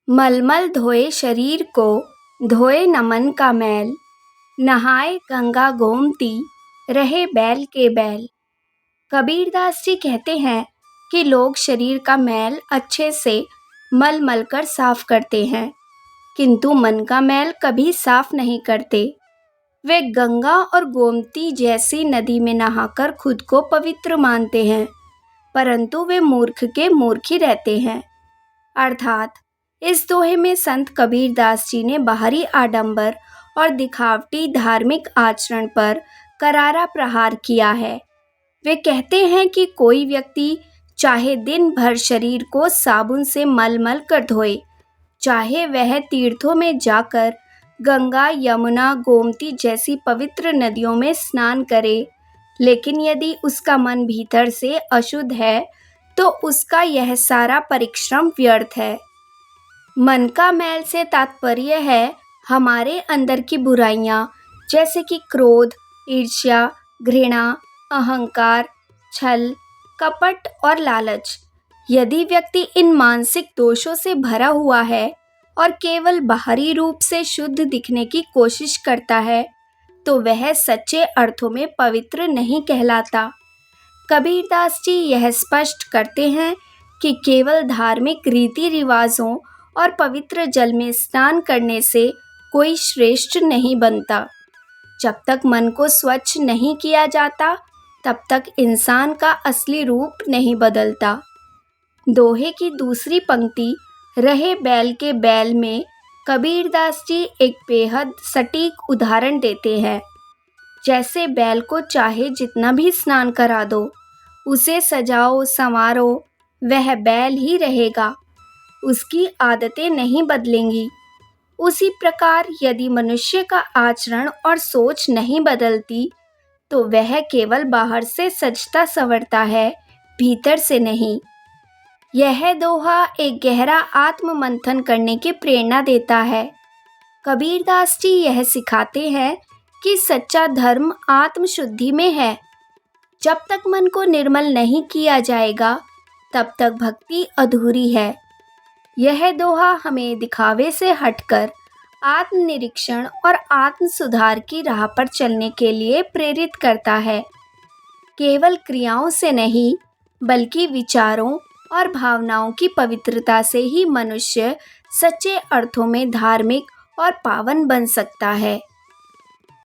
मलमल धोए शरीर को, धोए न मन का मैल, नहाए गंगा गोमती, रहे बैल के बैल। कबीरदास जी कहते हैं कि लोग शरीर का मैल अच्छे से मल मल कर साफ करते हैं, किंतु मन का मैल कभी साफ नहीं करते। वे गंगा और गोमती जैसी नदी में नहाकर खुद को पवित्र मानते हैं, परंतु वे मूर्ख के मूर्ख ही रहते हैं। अर्थात इस दोहे में संत कबीरदास जी ने बाहरी आडंबर और दिखावटी धार्मिक आचरण पर करारा प्रहार किया है। वे कहते हैं कि कोई व्यक्ति चाहे दिन भर शरीर को साबुन से मल मल कर धोए, चाहे वह तीर्थों में जाकर गंगा, यमुना, गोमती जैसी पवित्र नदियों में स्नान करे, लेकिन यदि उसका मन भीतर से अशुद्ध है तो उसका यह सारा परिश्रम व्यर्थ है। मन का मैल से तात्पर्य है हमारे अंदर की बुराइयां, जैसे कि क्रोध, ईर्ष्या, घृणा, अहंकार, छल, कपट और लालच। यदि व्यक्ति इन मानसिक दोषों से भरा हुआ है और केवल बाहरी रूप से शुद्ध दिखने की कोशिश करता है, तो वह सच्चे अर्थों में पवित्र नहीं कहलाता। कबीरदास जी यह स्पष्ट करते हैं कि केवल धार्मिक रीति रिवाजों और पवित्र जल में स्नान करने से कोई श्रेष्ठ नहीं बनता। जब तक मन को स्वच्छ नहीं किया जाता, तब तक इंसान का असली रूप नहीं बदलता। दोहे की दूसरी पंक्ति रहे बैल के बैल में कबीरदास जी एक बेहद सटीक उदाहरण देते हैं। जैसे बैल को चाहे जितना भी स्नान करा दो, उसे सजाओ संवारो, वह बैल ही रहेगा, उसकी आदतें नहीं बदलेंगी। उसी प्रकार यदि मनुष्य का आचरण और सोच नहीं बदलती, तो वह केवल बाहर से सजता संवरता है, भीतर से नहीं। यह दोहा एक गहरा आत्म मंथन करने की प्रेरणा देता है। कबीरदास जी यह सिखाते हैं कि सच्चा धर्म आत्मशुद्धि में है। जब तक मन को निर्मल नहीं किया जाएगा, तब तक भक्ति अधूरी है। यह दोहा हमें दिखावे से हटकर आत्मनिरीक्षण और आत्म सुधार की राह पर चलने के लिए प्रेरित करता है। केवल क्रियाओं से नहीं, बल्कि विचारों और भावनाओं की पवित्रता से ही मनुष्य सच्चे अर्थों में धार्मिक और पावन बन सकता है।